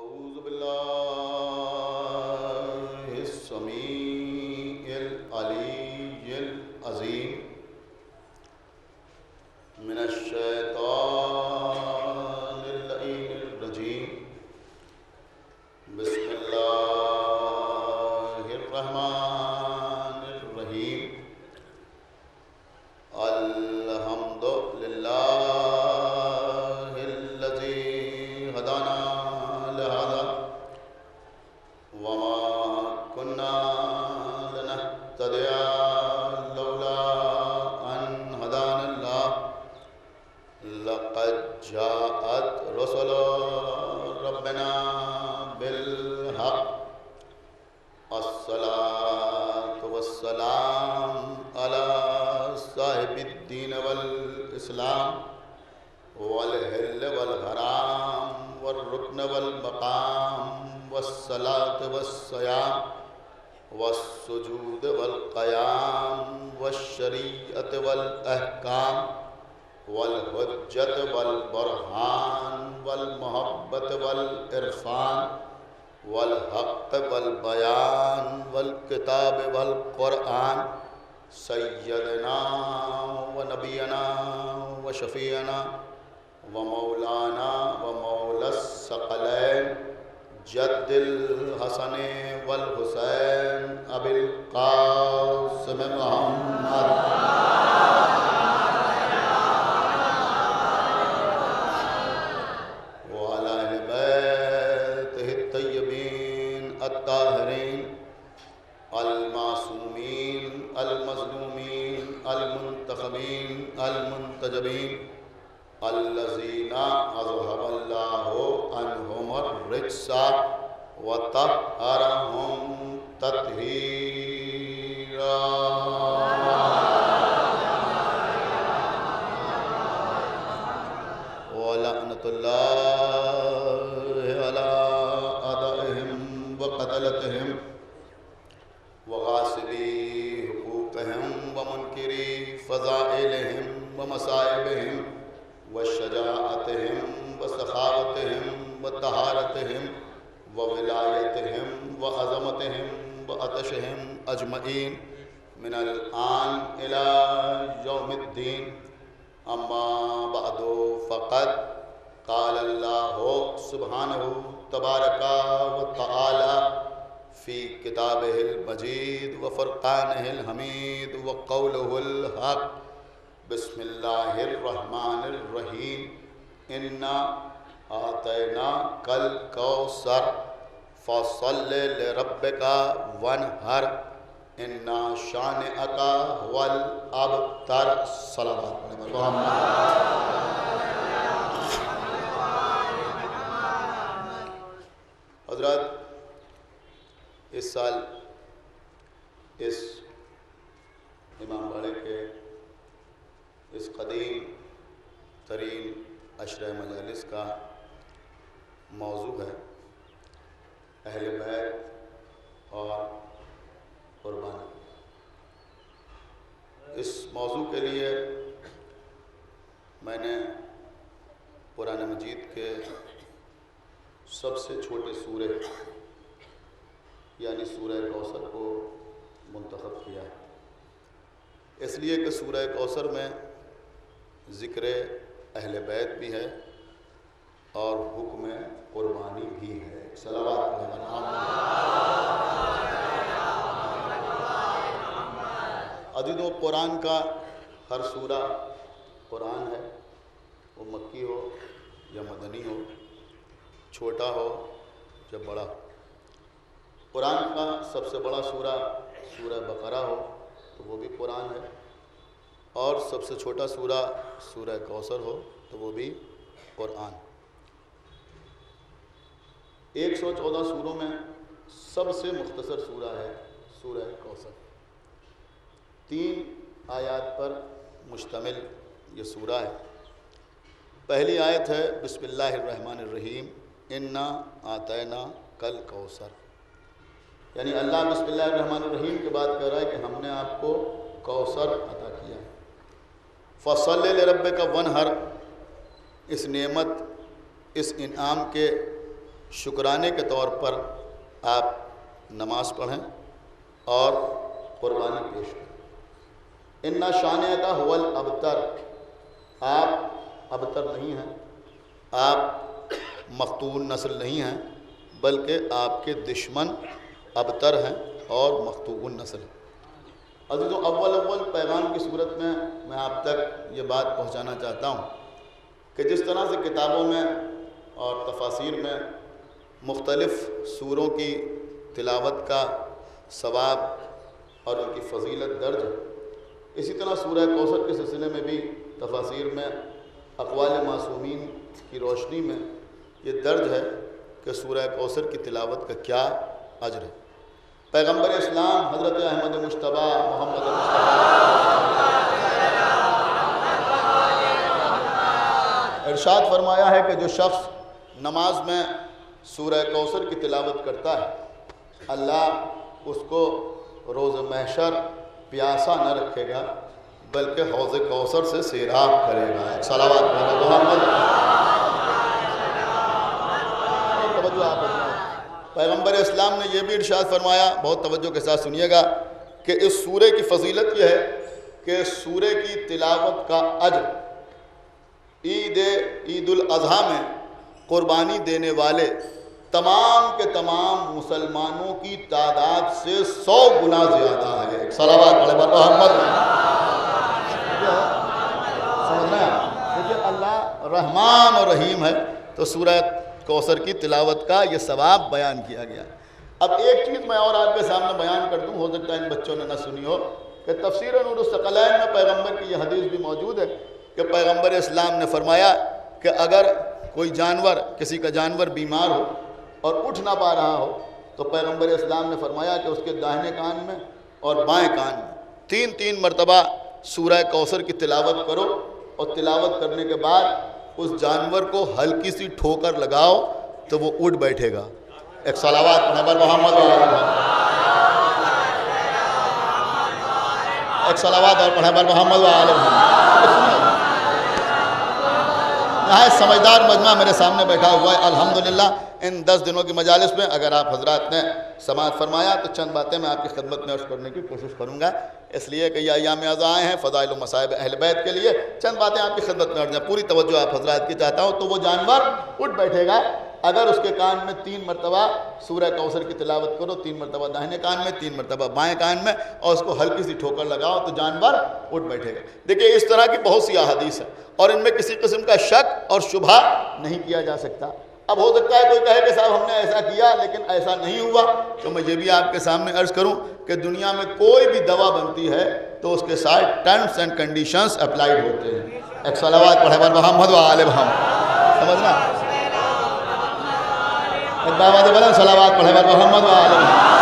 أعوذ بالله السميع العلي العظيم من الشيطان اللعين الرجيم. بسم الله الرحمن الرحيم. الحمد لله الذي هدانا لهذا وما كنا لنهتدي لولا أن هدانا الله. لقد جاءت رسل ربنا بالحق. الصلاة والسلام على صاحب الدين والإسلام والحل والحرام والركن والمقام والصلاة والصيام والسجود والقيام والشريعة والأحكام والحجة والبرهان والمحبة والعرفان والحق والبيان والكتاب والقرآن. سيدنا ونبينا وشفيعنا ومولانا ومولى الثقلين جد الحسن والحسين أبي القاسم محمد وعلى أهل بيته الطيبين الطاهرين المعصومين المظلومين المنتخبين المنتجبين الذين أذهب الله عنهم الرجس وطهرهم تطهيرا. ولعنة الله على أعدائهم وقتلتهم وغاصبي حقوقهم ومنكري فضائلهم ومصائبهم وشجاعتهم وسخاوتهم وطهارتهم وولايتهم وعظمتهم وعطشهم أجمعين من الآن إلى يوم الدين. أما بعد فقد قال الله سبحانه تبارك وتعالى في كتابه المجيد وفرقانه الحميد وقوله الحق. بسم الله الرحمن الرحيم. إنا أعطيناك الكوثر فصل لربك وانحر إن شانئك هو الأبتر. صلوات حضرات، اس سال اس امام باڑے کے اس قدیم ترین عشرہ مجالس کا موضوع ہے اہل بیت اور قربانی. اس موضوع کے لیے میں نے قرآن مجید کے سب سے چھوٹے سورے یعنی سورہ کوثر کو منتخب کیا ہے، اس لیے کہ سورہ کوثر میں ذکر اہل بیت بھی ہے اور حکم قربانی بھی ہے. صلوات عزیزوں، قرآن کا ہر سورہ قرآن ہے، وہ مکی ہو یا مدنی ہو، چھوٹا ہو یا بڑا ہو. قرآن کا سب سے بڑا سورہ سورہ بقرہ ہو تو وہ بھی قرآن ہے، اور سب سے چھوٹا سورہ سورہ کوثر ہو تو وہ بھی قرآن. 114 سوروں میں سب سے مختصر سورہ ہے سورہ کوثر. 3 آیات پر مشتمل یہ سورہ ہے. پہلی آیت ہے بسم اللہ الرحمن الرحیم. انا اعطینا کل کوثر، یعنی اللہ بسم اللہ الرحمن الرحیم کے بعد کہہ رہا ہے کہ ہم نے آپ کو کوثر عطا کیا ہے. فصل لربک وانحر، اس نعمت اس انعام کے شکرانے کے طور پر آپ نماز پڑھیں اور قربانی پیش کریں۔ اِنَّ شَانِئَکَ هُوَ الْأَبْتَرُ، آپ ابتر نہیں ہیں، آپ مقتول نسل نہیں ہیں، بلکہ آپ کے دشمن ابتر ہیں اور مقتول نسل ہیں۔ عزیزوں، اول پیغام کی صورت میں آپ تک یہ بات پہنچانا چاہتا ہوں کہ جس طرح سے کتابوں میں اور تفاسیر میں مختلف سوروں کی تلاوت کا ثواب اور ان کی فضیلت درج ہے، اسی طرح سورہ کوثر کے سلسلے میں بھی تفاسیر میں اقوال معصومین کی روشنی میں یہ درج ہے کہ سورہ کوثر کی تلاوت کا کیا اجر ہے۔ پیغمبر اسلام حضرت احمد مجتبیٰ محمد ارشاد فرمایا ہے کہ جو شخص نماز میں سورہ کوثر کی تلاوت کرتا ہے، اللہ اس کو روز محشر پیاسا نہ رکھے گا بلکہ حوض کوثر سے سیراب کرے گا۔ صلوات محمد۔ توجہ آپ پیغمبر اسلام نے یہ بھی ارشاد فرمایا، بہت توجہ کے ساتھ سنیے گا، کہ اس سورے کی فضیلت یہ ہے کہ سورے کی تلاوت کا اجر عید الاضحیٰ میں قربانی دینے والے تمام کے تمام مسلمانوں کی تعداد سے 100 گنا زیادہ ہے۔ صلوات علی محمد۔ سمجھنا ہے، دیکھیے اللہ رحمان اور رحیم ہے، تو سورہ کوثر کی تلاوت کا یہ ثواب بیان کیا گیا۔ اب ایک چیز میں اور آپ کے سامنے بیان کر دوں، ہو سکتا ہے ان بچوں نے نہ سنی ہو، کہ تفسیر نور الثقلین میں پیغمبر کی یہ حدیث بھی موجود ہے کہ پیغمبر اسلام نے فرمایا کہ اگر کوئی جانور، کسی کا جانور بیمار ہو اور اٹھ نہ پا رہا ہو، تو پیغمبر اسلام نے فرمایا کہ اس کے داہنے کان میں اور بائیں کان میں 3 مرتبہ سورہ کوثر کی تلاوت کرو، اور تلاوت کرنے کے بعد اس جانور کو ہلکی سی ٹھوکر لگاؤ تو وہ اٹھ بیٹھے گا۔ ایک صلوات پڑھیں محمد، ایک صلوات اور پڑھیں محمد یہاں سمجھدار مجمع میرے سامنے بیٹھا ہوا ہے الحمدللہ۔ ان 10 دنوں کی مجالس میں اگر آپ حضرات نے سماعت فرمایا تو چند باتیں میں آپ کی خدمت میں عرض کرنے کی کوشش کروں گا، اس لیے کہ یہ ایام اعزاں آئے ہیں فضائل و مصائب اہل بیت کے لیے، چند باتیں آپ کی خدمت میں عرض ہیں، پوری توجہ آپ حضرات کی چاہتا ہوں۔ تو وہ جانور اٹھ بیٹھے گا اگر اس کے کان میں 3 مرتبہ سورہ کوثر کی تلاوت کرو، 3 مرتبہ داہنے کان میں، 3 مرتبہ بائیں کان میں، اور اس کو ہلکی سی ٹھوکر لگاؤ تو جانور اٹھ بیٹھے گا۔ دیکھیے اس طرح کی بہت سی احادیث ہیں اور ان میں کسی قسم کا شک اور شبہ نہیں کیا جا سکتا۔ اب ہو سکتا ہے کوئی کہے کہ صاحب ہم نے ایسا کیا لیکن ایسا نہیں ہوا، تو میں یہ بھی آپ کے سامنے عرض کروں کہ دنیا میں کوئی بھی دوا بنتی ہے تو اس کے ساتھ ٹرمز اینڈ کنڈیشنز اپلائیڈ ہوتے ہیں۔ ایک صلوات پڑھے محمد و آل محمد، سمجھنا، ایک بابا بلند صلوات پڑھے محمد و آل محمد۔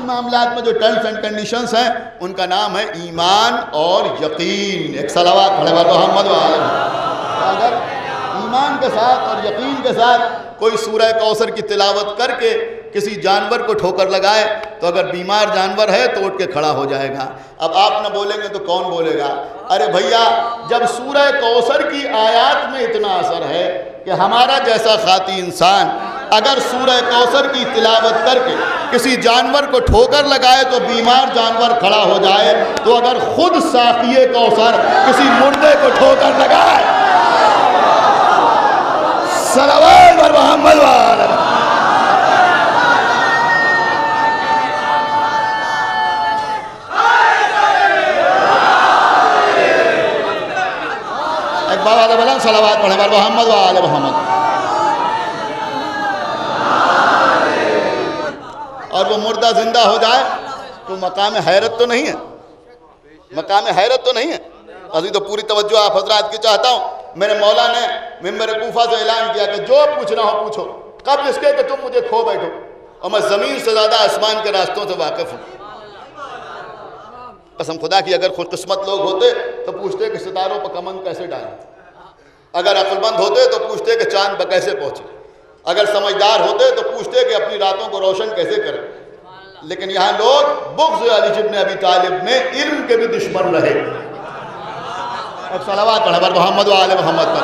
معاملات میں جو ٹرمز اینڈ کنڈیشنز ہیں ان کا نام ہے ایمان اور یقین۔ ایک صلوات پڑھے محمد و آل محمد۔ اگر ایمان کے ساتھ اور یقین کے ساتھ کوئی سورہ کوثر کی تلاوت کر کے کسی جانور کو ٹھوکر لگائے تو اگر بیمار جانور ہے تو اٹھ کے کھڑا ہو جائے گا۔ اب آپ نہ بولیں گے تو کون بولے گا؟ ارے بھیا، جب سورہ کوثر کی آیات میں اتنا اثر ہے کہ ہمارا جیسا خاطی انسان اگر سورہ کوثر کی تلاوت کر کے کسی جانور کو ٹھوکر لگائے تو بیمار جانور کھڑا ہو جائے، تو اگر خود ساقی کوثر کسی مردے کو ٹھوکر لگائے، صلوات بر محمد و آل محمد۔ ایک بابا بلند صلوات پڑھے بر محمد و آل محمد۔ اور وہ مردہ زندہ ہو جائے تو مقام حیرت تو نہیں ہے، مقام حیرت تو نہیں ہے۔ ابھی تو پوری توجہ آپ حضرات کی چاہتا ہوں۔ میرے مولا نے منبر کوفہ سے اعلان کیا کہ جو پوچھنا ہو پوچھو، قبل اس کے کہ تم مجھے کھو بیٹھو، اور میں زمین سے زیادہ آسمان کے راستوں سے واقف ہوں۔ قسم خدا کی اگر خوش قسمت لوگ ہوتے تو پوچھتے کہ ستاروں پر کمند کیسے ڈالیں، اگر عقل مند ہوتے تو پوچھتے کہ چاند پر کیسے پہنچے، اگر سمجھدار ہوتے تو پوچھتے کہ اپنی راتوں کو روشن کیسے کریں۔ لیکن یہاں لوگ بغض علی ابن ابی طالب میں علم کے بھی دشمن رہے۔ اب صلوات پڑھیں محمد و آل محمد پر۔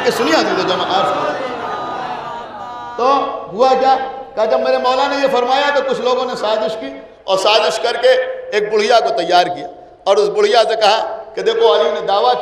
آگے سنیے عزیز جو میں عرض کروں. تو ہوا کیا کہ جب میرے مولا نے یہ فرمایا تو کچھ لوگوں نے سازش کی اور سازش کر کے ایک بڑھیا کو تیار کیا اور اس بڑھیا سے کہا کہ دیکھو علی نے دعویٰ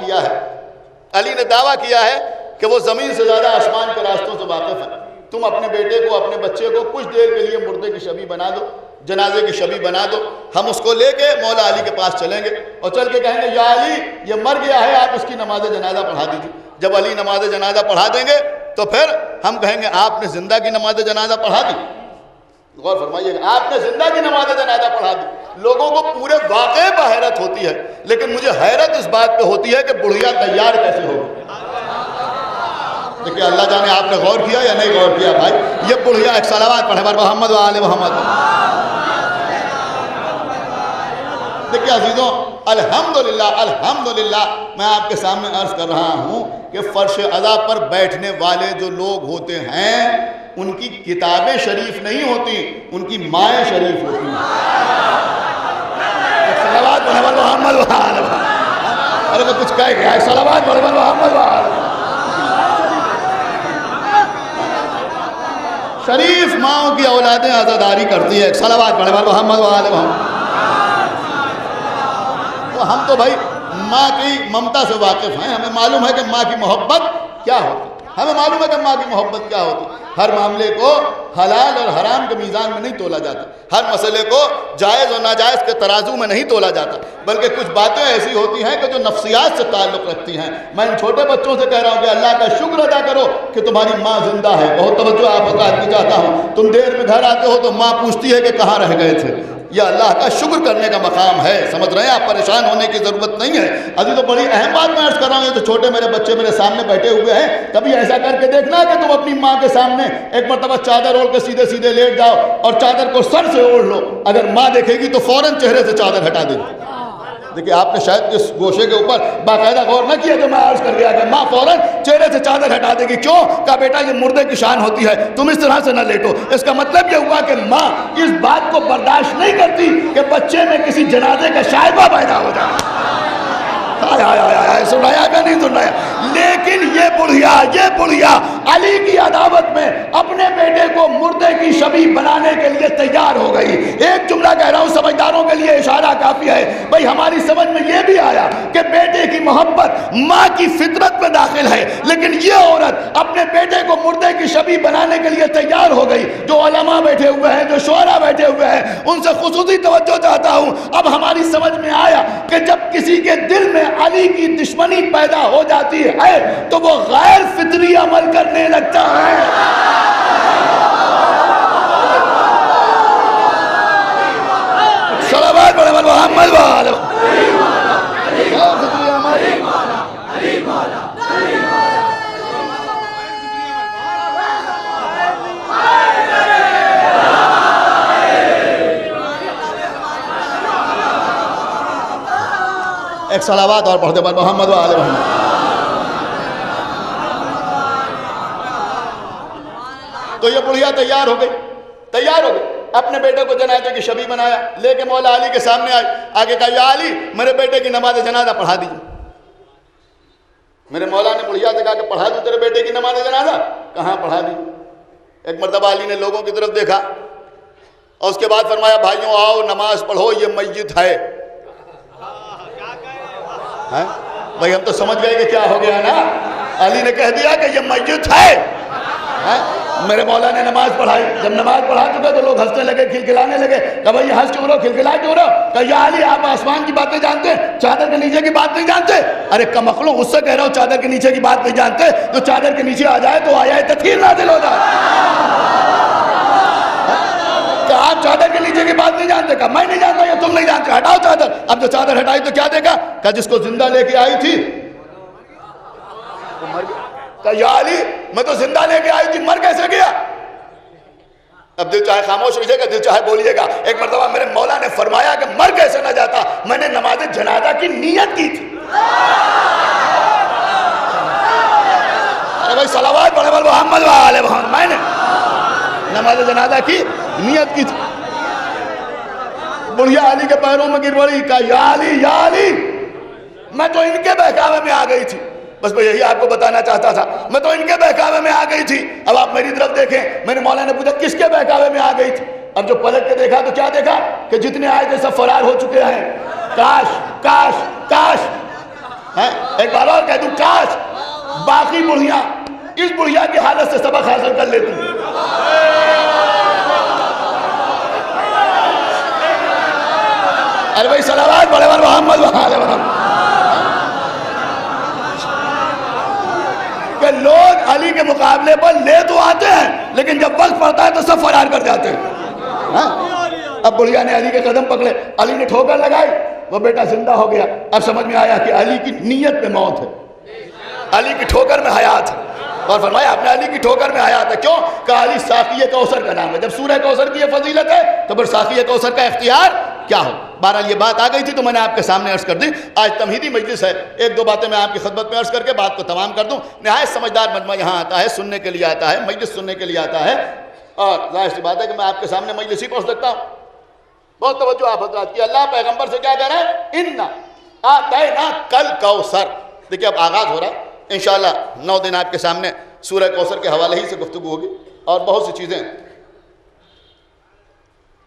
کیا ہے کہ وہ زمین سے زیادہ آسمان کے راستوں سے واقف ہے. تم اپنے بیٹے کو اپنے بچے کو کچھ دیر کے لیے مردے کی شبیہ بنا دو, جنازے کی شبیہ بنا دو, ہم اس کو لے کے مولا علی کے پاس چلیں گے اور چل کے کہیں گے یا علی یہ مر گیا ہے, آپ اس کی نماز جنازہ پڑھا دیجیے. جب علی نماز جنازہ پڑھا دیں گے تو پھر ہم کہیں گے آپ نے زندہ کی نماز جنازہ پڑھا دی. غور فرمائیے گا, آپ نے زندہ کی نماز جنازہ پڑھا دی. لوگوں کو پورے واقعے پر حیرت ہوتی ہے, لیکن مجھے حیرت اس بات پہ ہوتی ہے کہ بڑھیا تیار کیسے ہوگا. دیکھیں اللہ جانے آپ نے غور کیا یا نہیں غور کیا بھائی. یہ بڑھیا ایک صلوات پڑھے بر محمد و آل محمد. دیکھیں عزیزوں الحمدللہ میں آپ کے سامنے عرض کر رہا ہوں کہ فرش عزا پر بیٹھنے والے جو لوگ ہوتے ہیں ان کی کتابیں شریف نہیں ہوتی, ان کی مائیں شریف ہوتی ہیں. صلوات پڑھے بر محمد و آل محمد. ارے میں کچھ کہہ گیا, صلوات پڑھے بر محمد و آل محمد. شریف ماؤں کی اولادیں عزاداری کرتی ہے. صلوات پڑھے بر محمد و آل محمد. تو ہم تو بھائی ماں کی ممتا سے واقف ہیں, ہمیں معلوم ہے کہ ماں کی محبت کیا ہوتی, ہمیں معلوم ہے کہ ماں کی محبت کیا ہوتی. ہر معاملے کو حلال اور حرام کے میزان میں نہیں تولا جاتا, ہر مسئلے کو جائز اور ناجائز کے ترازو میں نہیں تولا جاتا, بلکہ کچھ باتیں ایسی ہوتی ہیں کہ جو نفسیات سے تعلق رکھتی ہیں. میں ان چھوٹے بچوں سے کہہ رہا ہوں کہ اللہ کا شکر ادا کرو کہ تمہاری ماں زندہ ہے. بہت توجہ آپ حضرات کی چاہتا ہوں. تم دیر میں گھر آتے ہو تو ماں پوچھتی ہے کہ کہاں رہ گئے تھے. یہ اللہ کا شکر کرنے کا مقام ہے. سمجھ رہے ہیں آپ, پریشان ہونے کی ضرورت نہیں ہے. ابھی تو بڑی اہم بات میں عرض کر رہا ہوں. تو چھوٹے میرے بچے میرے سامنے بیٹھے ہوئے ہیں, کبھی ایسا کر کے دیکھنا کہ تم اپنی ماں کے سامنے ایک مرتبہ چادر اوڑھ کے سیدھے سیدھے لیٹ جاؤ اور چادر کو سر سے اوڑھ لو. اگر ماں دیکھے گی تو فوراً چہرے سے چادر ہٹا دے گی. دیکھیں آپ نے شاید اس گوشے کے اوپر باقاعدہ غور نہ کیا جو میں عرض کر گیا کہ ماں فوراً چہرے سے چادر ہٹا دے گی. کیوں؟ کہا بیٹا یہ مردے کی شان ہوتی ہے, تم اس طرح سے نہ لیٹو. اس کا مطلب یہ ہوا کہ ماں اس بات کو برداشت نہیں کرتی کہ بچے میں کسی جنازے کا شائبہ پیدا ہو جائے. سنایا کہ نہیں سنایا؟ لیکن یہ بڑھیا علی کی عداوت میں اپنے بیٹے کو مردے کی شبیہ بنانے کے لیے تیار ہو گئی. ایک جملہ کہہ رہا ہوں, سمجھداروں کے لیے اشارہ کافی ہے. بھئی ہماری سمجھ میں یہ بھی آیا کہ بیٹے کی محبت ماں کی فطرت میں داخل ہے, لیکن یہ عورت اپنے بیٹے کو مردے کی شبیہ بنانے کے لیے تیار ہو گئی. جو علماء بیٹھے ہوئے ہیں, جو شعراء بیٹھے ہوئے ہیں, ان سے خصوصی توجہ چاہتا ہوں. اب ہماری سمجھ میں آیا کہ جب کسی کے دل میں علی کی دشمنی پیدا ہو جاتی ہے تو وہ غیر فطری عمل کرنے لگتا ہے. صلوات پڑھے محمد و آل ایک صلوات اور پڑھتے محمد و آل محمد. تو یہ بڑھیا تیار ہو گئی, اپنے بیٹے کو جنازے کی شبیہ بنایا, لے کے مولا علی کے سامنے آئی. آگے کہا یا علی میرے بیٹے کی نماز جنازہ پڑھا دیجیے. میرے مولا نے بڑھیا سے کہا کہ پڑھا دوں تیرے بیٹے کی نماز جنازہ. کہاں پڑھا دی. ایک مرتبہ علی نے لوگوں کی طرف دیکھا اور اس کے بعد فرمایا بھائیوں آؤ نماز پڑھو, یہ میت ہے. بھائی ہم تو سمجھ گئے کہ کیا ہو گیا نا. علی نے کہہ دیا کہ یہ میت ہے. میرے مولا نے نماز پڑھائی. جب نماز پڑھا چکے تو لوگ ہنسنے لگے, کھلکھلانے لگے. کہ بھائی ہنس کیوں رہو, کھلکھلا کیوں رہو؟ کہ یا علی آپ آسمان کی باتیں جانتے ہیں, چادر کے نیچے کی بات نہیں جانتے. ارے کمقلوں اس سے کہہ رہا ہوں چادر کے نیچے کی بات نہیں جانتے. جو چادر کے نیچے آ جائے تو آیا تطہیر نازل ہو جائے. کہ آپ چادر کے نیچے کی بات نہیں جانتے. کہ میں نہیں جانتا یا تم نہیں جانتے, ہٹاؤ چادر. اب جو چادر ہٹائی تو کیا دیکھا کہ جس کو زندہ لے کے آئی تھی وہ مر گیا. کہ یا علی میں تو زندہ لے کے آئی تھی, مر کیسے گیا؟ اب دل چاہے خاموش رہیے گا, دل چاہے بولیے گا. ایک مرتبہ میرے مولا نے فرمایا کہ مر کیسے نہ جاتا, میں نے نماز جنازہ کی نیت کی تھی. ارے بھائی صلوات پڑھے محمد و آل محمد. میں نے نماز جنازہ کی نیت کی تھی. بڑھیا علی کے پیروں میں گر پڑی. کہا یا علی میں تو ان کے بہکاوے میں آ گئی تھی. بس میں یہی آپ کو بتانا چاہتا تھا. میں تو ان کے بہکاوے میں آ گئی تھی. اب آپ میری طرف دیکھیں, میں نے مولانا نے پوچھا کس کے بہکاوے میں آ گئی تھی؟ اب جو پلٹ کے دیکھا تو کیا دیکھا کہ جتنے آئے تھے سب فرار ہو چکے ہیں. کاش کاش کاش, ایک بار اور کہہ دوں, کاش باقی بڑھیاں اس بڑھیا کی حالت سے سبق حاصل کر لیتی. ارے بھائی صلوات پڑھے بر محمد وآل محمد. کہ لوگ علی کے مقابلے پر لے تو آتے ہیں لیکن جب وقت پڑتا ہے تو سب فرار کر جاتے ہیں. اب بڑھیا نے علی کے قدم پکڑے, علی نے ٹھوکر لگائی, وہ بیٹا زندہ ہو گیا. اب سمجھ میں آیا کہ علی کی نیت میں موت ہے, علی کی ٹھوکر میں حیات ہے. اور فرمایا اپنے علی کی ٹھوکر میں حیات ہے. کیوں؟ کہ علی ساقی کوثر کا نام ہے. جب سورہ کوثر کی یہ فضیلت ہے تو پھر ساقی کوثر کا اختیار کیا ہو. بہرحال یہ بات آ گئی تھی تو میں نے آپ کے سامنے عرض کر دی. آج تمہیدی مجلس ہے, ایک دو باتیں میں آپ کی خدمت میں عرض کر کے بات کو تمام کر دوں. نہایت سمجھدار مجمع یہاں آتا ہے, سننے کے لیے آتا ہے, مجلس سننے کے لیے آتا ہے, اور ظاہر سی بات ہے کہ میں آپ کے سامنے مجلس ہی پہنچ سکتا ہوں. بہت توجہ آپ حضرات کی. اللہ پیغمبر سے کیا کہہ رہا ہے؟ اِنَّا أَعْطَيْنَاكَ الْكَوْثَرَ. دیکھیں اب آغاز ہو رہا ہے انشاءاللہ. 9 دن آپ کے سامنے سورہ کوثر کے حوالے ہی سے گفتگو ہوگی, اور بہت سی چیزیں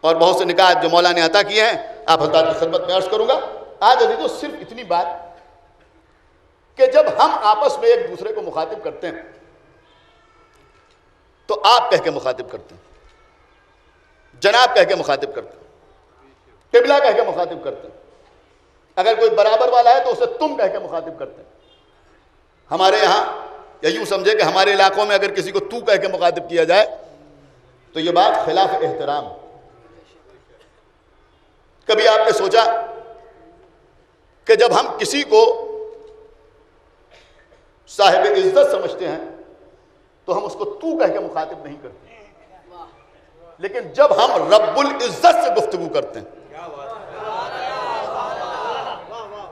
اور بہت سے نکات جو مولا نے عطا کیے ہیں آپ حضرات کی خدمت میں عرض کروں گا. آج عزیزو صرف اتنی بات کہ جب ہم آپس میں ایک دوسرے کو مخاطب کرتے ہیں تو آپ کہہ کے مخاطب کرتے ہیں, جناب کہہ کے مخاطب کرتے ہیں, قبلہ کہہ کے مخاطب کرتے ہیں. اگر کوئی برابر والا ہے تو اسے تم کہہ کے مخاطب کرتے ہیں. ہمارے یہاں یا یوں سمجھے کہ ہمارے علاقوں میں اگر کسی کو تو کہہ کے مخاطب کیا جائے تو یہ بات خلاف احترام. کبھی آپ نے سوچا کہ جب ہم کسی کو صاحب عزت سمجھتے ہیں تو ہم اس کو تو کہہ کے مخاطب نہیں کرتے, لیکن جب ہم رب العزت سے گفتگو کرتے ہیں,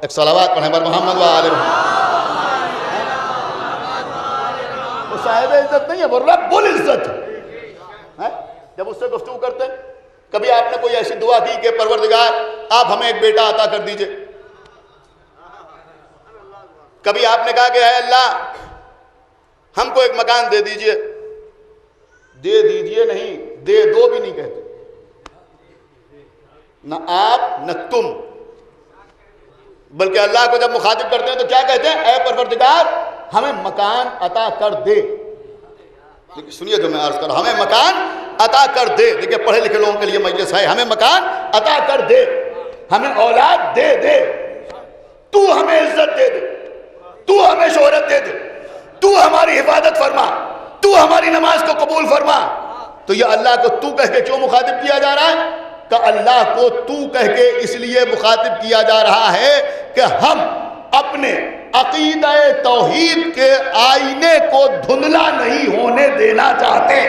ایک صلوات پڑھیں بر محمد وآل محمد. وہ صاحب عزت نہیں ہے, وہ رب العزت ہے. جب اس سے گفتگو کرتے ہیں, کبھی آپ نے کوئی ایسی دعا کی کہ پروردگار آپ ہمیں ایک بیٹا عطا کر دیجئے. کبھی آپ نے کہا کہ اے اللہ ہم کو ایک مکان دے دیجئے. دے دیجئے نہیں, دے دو بھی نہیں کہتے, نہ آپ نہ تم, بلکہ اللہ کو جب مخاطب کرتے ہیں تو کیا کہتے ہیں؟ اے پروردگار ہمیں مکان عطا کر دے. سنیے جو میں عرض کر رہا ہوں, ہمیں مکان عطا کر دے. دیکھیں پڑھے لکھے لوگوں کے لیے مجلس ہے. ہمیں مکان عطا کر دے, ہمیں اولاد دے دے, تو ہمیں عزت دے دے, تو ہمیں شہرت دے دے, تو ہماری حفاظت فرما, تو ہماری نماز کو قبول فرما. تو یہ اللہ کو تو کہہ کے کیوں مخاطب کیا جا رہا ہے؟ کہ اللہ کو تو کہہ کے اس لیے مخاطب کیا جا رہا ہے کہ ہم اپنے عقیدہ توحید کے آئینے کو دھندلا نہیں ہونے دینا چاہتے.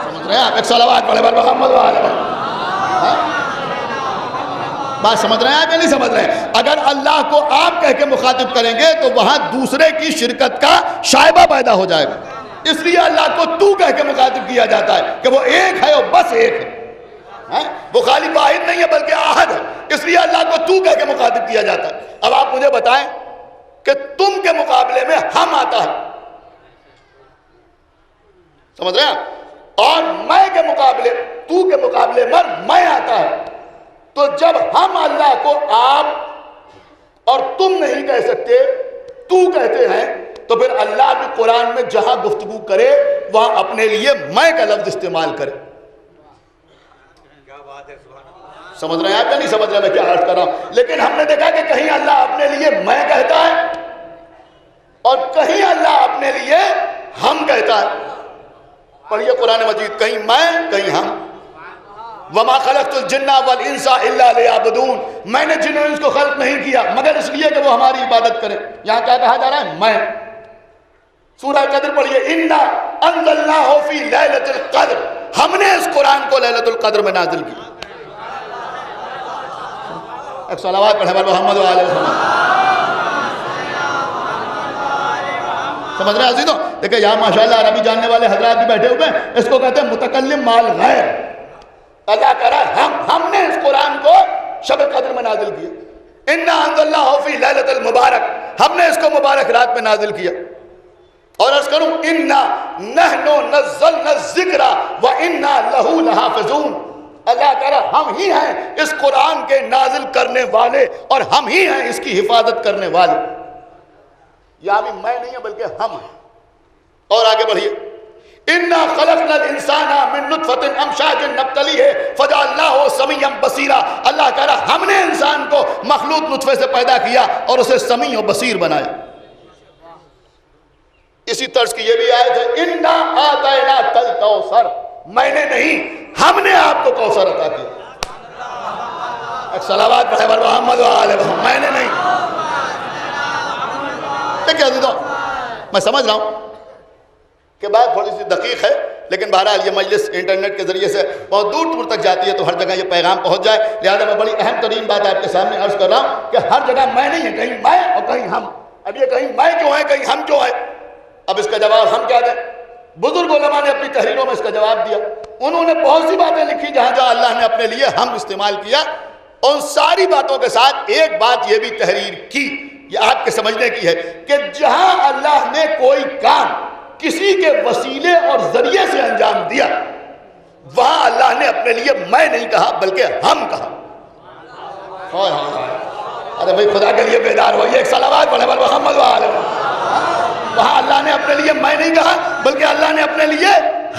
سمجھ رہے ہیں آپ؟ ایک صلوات پڑھے بر محمد وآل محمد. بات سمجھ رہے ہیں آپ یا نہیں سمجھ رہے ہیں؟ اگر اللہ کو آپ کہہ کے مخاطب کریں گے تو وہاں دوسرے کی شرکت کا شائبہ پیدا ہو جائے گا. اس لیے اللہ کو تو کہہ کے مخاطب کیا جاتا ہے کہ وہ ایک ہے اور بس ایک ہے. وہ خالی واحد نہیں ہے بلکہ احد ہے, اس لیے اللہ کو تو کہہ کے مخاطب کیا جاتا ہے. اب آپ مجھے بتائیں کہ تم کے مقابلے میں ہم آتا ہے, سمجھ رہے ہیں, اور میں کے مقابلے تو کے مقابلے میں آتا ہے. تو جب ہم اللہ کو آپ اور تم نہیں کہہ سکتے, تو کہتے ہیں, تو پھر اللہ بھی قرآن میں جہاں گفتگو کرے وہاں اپنے لیے میں کا لفظ استعمال کرے. سمجھ رہے ہیں آپ یا نہیں سمجھ رہے میں کیا عرض کر رہا ہوں؟ لیکن ہم نے دیکھا کہ کہیں اللہ اپنے لیے میں کہتا ہے اور کہیں اللہ اپنے لیے ہم کہتا ہے. پڑھیے قرآن مجید, کہیں میں کہیں ہم. وَمَا خَلَقْتُ الْجِنَّ وَالْإِنسَ إِلَّا لِيَعْبُدُونَ. میں نے جن و انس کو خلق نہیں کیا مگر اس لیے کہ وہ ہماری عبادت کریں. یہاں کیا کہا جا رہا ہے؟ میں. سورہ قدر پڑھیے, إِنَّا أَنزَلْنَاهُ فِي لَيْلَةِ الْقَدْرِ. ہم نے اس قرآن کو لیلۃ القدر میں نازل کیا. ایک صلوات پڑھے بر محمد وآل محمد. سمجھ رہے ہیں عزیزوں؟ دیکھیں یہاں ماشاءاللہ عربی جاننے والے حضرات بھی بیٹھے ہوئے ہیں, اس کو کہتے ہیں متکلم مال غیر. اللہ کہہ رہا ہے ہم نے اس قرآن کو شب قدر میں نازل کیا. اِنَّا أَنزَلْنَاهُ فِي لَيْلَةِ الْمُبَارَكِ. ہم نے اس کو مبارک رات میں نازل کیا. اور عرض کروں انا نحن نزلنا الذکر وانا لہ لحافظون. اللہ کہہ رہا ہم ہی ہیں اس قرآن کے نازل کرنے والے اور ہم ہی ہیں اس کی حفاظت کرنے والے. یہاں بھی میں نہیں ہے بلکہ ہم ہیں. اور آگے بڑھیے انا خلقنا الانسان من نطفۃ امشاج نبتلیہ فجعلناہ سمیعا بصیرا. اللہ کہہ رہا ہم نے انسان کو مخلوط نطفے سے پیدا کیا اور اسے سمیع و بصیر بنایا. اسی طرز کی یہ بھی آیت ہے انا اعطیناک الکوثر. میں نے نہیں ہم نے آپ کو کوثر عطا کیا. ایک صلوات پڑھے بر محمد و آل محمد. میں نے نہیں. دیکھیں عزیزوں میں سمجھ رہا ہوں کہ بات تھوڑی سی دقیق ہے لیکن بہرحال یہ مجلس انٹرنیٹ کے ذریعے سے بہت دور دور تک جاتی ہے تو ہر جگہ یہ پیغام پہنچ جائے. لہذا میں بڑی اہم ترین بات آپ کے سامنے عرض کر رہا ہوں کہ ہر جگہ میں نہیں ہے, کہیں میں اور کہیں ہم. اب یہ کہیں میں کیوں ہے کہیں ہم کیوں ہے؟ اب اس کا جواب ہم کیا دیں؟ بزرگ علماء نے اپنی تحریروں میں اس کا جواب دیا. انہوں نے بہت سی باتیں لکھی جہاں جہاں اللہ نے اپنے لیے ہم استعمال کیا. ان ساری باتوں کے ساتھ ایک بات یہ بھی تحریر کی, یہ آپ کے سمجھنے کی ہے کہ جہاں اللہ نے کوئی کام کسی کے وسیلے اور ذریعے سے انجام دیا وہاں اللہ نے اپنے لیے میں نہیں کہا بلکہ ہم کہا. ارے بھائی خدا کے لیے بیدار ہوئیے, ایک صلوات پڑھے بر محمد و آل محمد. وہاں اللہ نے اپنے لیے میں نہیں کہا بلکہ اللہ نے اپنے لیے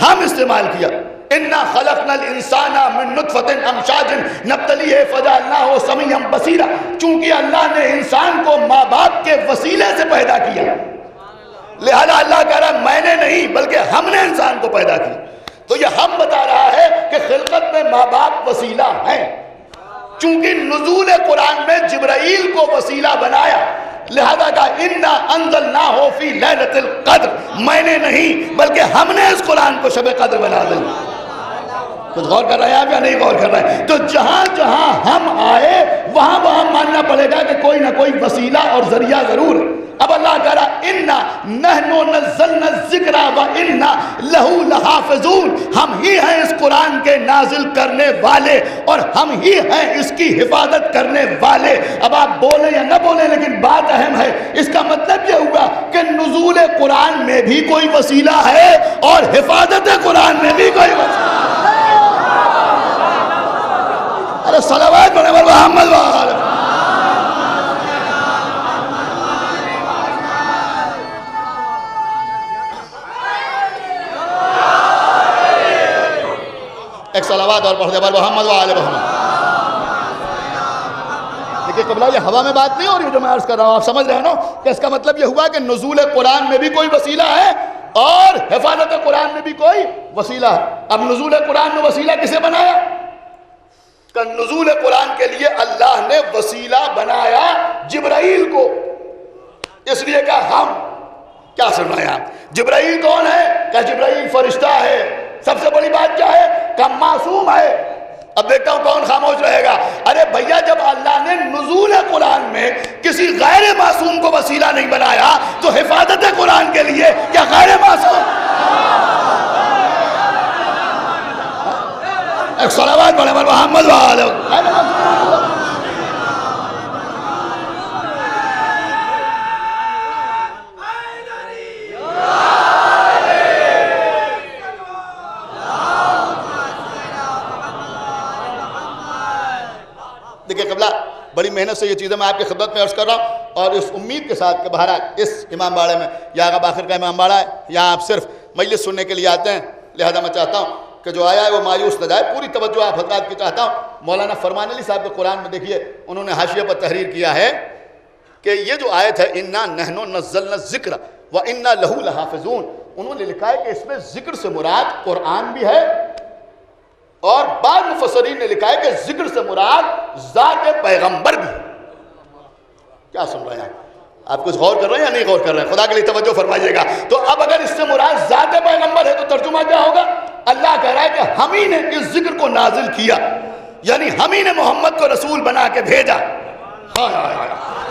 ہم استعمال کیا. انا خلقنا الانسان من نطفۃ امشاج نبتلیہ فجعلناہ سمیعا بصیرا. چونکہ اللہ نے انسان کو ماں باپ کے وسیلے سے پیدا کیا لہذا اللہ کہہ رہا میں نے نہیں بلکہ ہم نے انسان کو پیدا کیا. تو یہ ہم بتا رہا ہے کہ خلقت میں ماں باپ وسیلہ ہیں. چونکہ نزول قرآن میں جبرائیل کو وسیلہ بنایا لہذا کہا انا انزلناہ فی لیلۃ القدر. میں نے نہیں بلکہ ہم نے اس قرآن کو شب قدر بنا دیا. کچھ غور کر رہے ہیں آپ یا نہیں غور کر رہے ہیں؟ تو جہاں جہاں ہم آئے وہاں وہاں ماننا پڑے گا کہ کوئی نہ کوئی وسیلہ اور ذریعہ ضرور ہے. اب اللہ کہہ رہا انا نحن نزلنا الذکر وانا لہ لحافظون. ہم ہی ہیں اس قرآن کے نازل کرنے والے اور ہم ہی ہیں اس کی حفاظت کرنے والے. اب آپ بولیں یا نہ بولیں لیکن بات اہم ہے. اس کا مطلب یہ ہوا کہ نزول قرآن میں بھی کوئی وسیلہ ہے اور حفاظت قرآن میں بھی کوئی وسیلہ ہے. ارے صلوات پڑھے بر محمد و آل محمد. ایک صلوات اور پڑھ دے بر محمد و آل محمد. دیکھیں قبلہ یہ ہوا میں بات نہیں ہو رہی جو میں عرض کر رہا ہوں. آپ سمجھ رہے ہیں نا کہ اس کا مطلب یہ ہوا کہ نزول قرآن میں بھی کوئی وسیلہ ہے اور حفاظت قرآن میں بھی کوئی وسیلہ ہے. اب نزول قرآن میں وسیلہ کسے بنایا؟ کہ نزول قرآن کے لیے اللہ نے وسیلہ بنایا جبرائیل کو. اس لیے کہ ہم کیا سن رہے ہیں آپ؟ جبرائیل کون ہے؟ کہ جبرائیل فرشتہ ہے. سب سے بڑی بات کیا ہے؟ کہ معصوم ہے. اب دیکھتا ہوں کون خاموش رہے گا. ارے بھیا جب اللہ نے نزول قرآن میں کسی غیر معصوم کو وسیلہ نہیں بنایا تو حفاظت قرآن کے لیے کیا غیر معصوم؟ ایک صلوات پڑھے بر محمد و آل محمد. دیکھیں قبلہ بڑی محنت سے یہ چیزیں میں آپ کی خدمت میں عرض کر رہا ہوں اور اس امید کے ساتھ کہ بہرحال اس امام باڑے میں یا آغا باخر کا امام باڑا ہے یہاں آپ صرف مجلس سننے کے لیے آتے ہیں. لہذا میں چاہتا ہوں کہ جو آیا ہے وہ مایوس نہ جائے. پوری توجہ آپ حضرات کی چاہتا ہوں. مولانا فرمان علی صاحب کے قرآن میں دیکھیے انہوں نے حاشیے پر تحریر کیا ہے کہ یہ جو آیت ہے انا نحن نزلنا الذکر وانا لہ لحافظون, انہوں نے لکھا ہے کہ اس میں ذکر سے مراد قرآن بھی ہے اور بعض مفسرین نے لکھا ہے کہ ذکر سے مراد ذات پیغمبر بھی ہے. کیا سن رہے ہیں آپ کچھ غور کر رہے ہیں یا نہیں غور کر رہے ہیں؟ خدا کے لیے توجہ فرمائیے گا. تو اب اگر اس سے مراد ذات پیغمبر ہے تو ترجمہ کیا ہوگا؟ اللہ کہہ رہا ہے کہ ہم ہی نے اس ذکر کو نازل کیا, یعنی ہم ہی نے محمد کو رسول بنا کے بھیجا.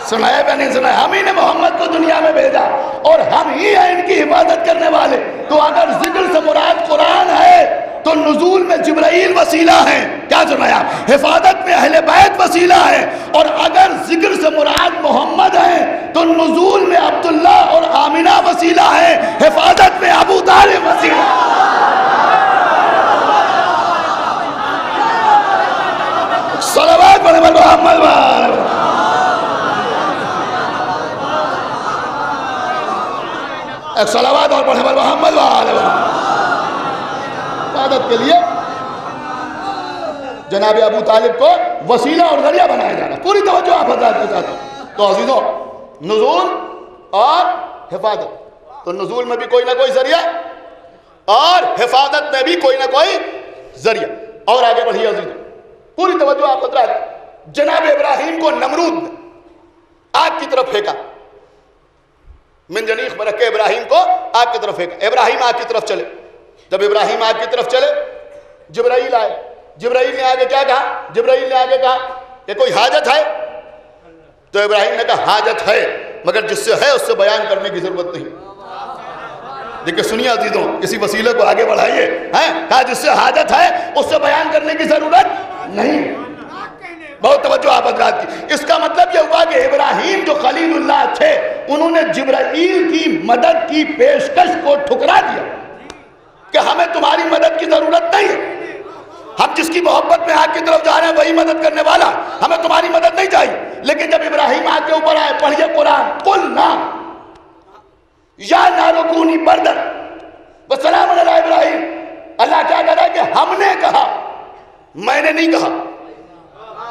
سنایا یا نہیں سنایا؟ ہم ہی نے محمد کو دنیا میں بھیجا اور ہم ہی ہیں ان کی حفاظت کرنے والے. تو اگر ذکر سے مراد قرآن ہے تو نزول میں جبرائیل وسیلہ ہیں. کیا سنایا؟ حفاظت میں اہل بیت وسیلہ ہے. اور اگر ذکر سے مراد محمد ہیں تو نزول میں عبداللہ اور آمنہ وسیلہ ہے، حفاظت میں ابو طالب وسیلہ. صلوات پڑھیں محمد والے. ایک صلوات اور پڑھیں محمد والے. عبادت کے لیے جناب ابو طالب کو وسیلہ اور ذریعہ بنایا جا رہا. پوری توجہ آپ حضرات کے ساتھ. تو عزیزوں، نزول اور حفاظت، تو نزول میں بھی کوئی نہ کوئی ذریعہ اور حفاظت میں بھی کوئی نہ کوئی ذریعہ. اور آگے بڑھیے عزیزوں، پوری توجہ آپ حضرات. جناب ابراہیم کو نمرود نے آگ کی طرف پھینکا، منجنیق میں رکھ کے ابراہیم کو آگ کی طرف پھینکا. ابراہیم آگ کی طرف چلے. جب ابراہیم آگ کی طرف چلے، جبرائیل آئے. جبرائیل نے آگے کیا کہا؟ جبرائیل نے آگے کہا کہ کوئی حاجت ہے؟ تو ابراہیم نے کہا حاجت ہے، مگر جس سے ہے اس سے بیان کرنے کی ضرورت نہیں. دیکھیں سنیے عزیزوں، کسی وسیلے کو آگے بڑھائیے. کہا جس سے حاجت ہے اس سے بیان کرنے کی ضرورت نہیں. بہت توجہ آپ حضرات کی. اس کا مطلب یہ ہوا کہ ابراہیم جو خلیل اللہ تھے، انہوں نے جبرائیل کی مدد کی پیشکش کو ٹھکرا دیا کہ ہمیں تمہاری مدد کی ضرورت نہیں ہے. ہم جس کی محبت میں آگ کی طرف جا رہے ہیں وہی مدد کرنے والا، ہمیں تمہاری مدد نہیں چاہیے. لیکن جب ابراہیم آگ کے اوپر آئے، پڑھیے قرآن، قلنا یا نار کونی بردن وسلام علی ابراہیم. اللہ کیا کہہ رہا ہے کہ ہم نے کہا، میں نے نہیں کہا.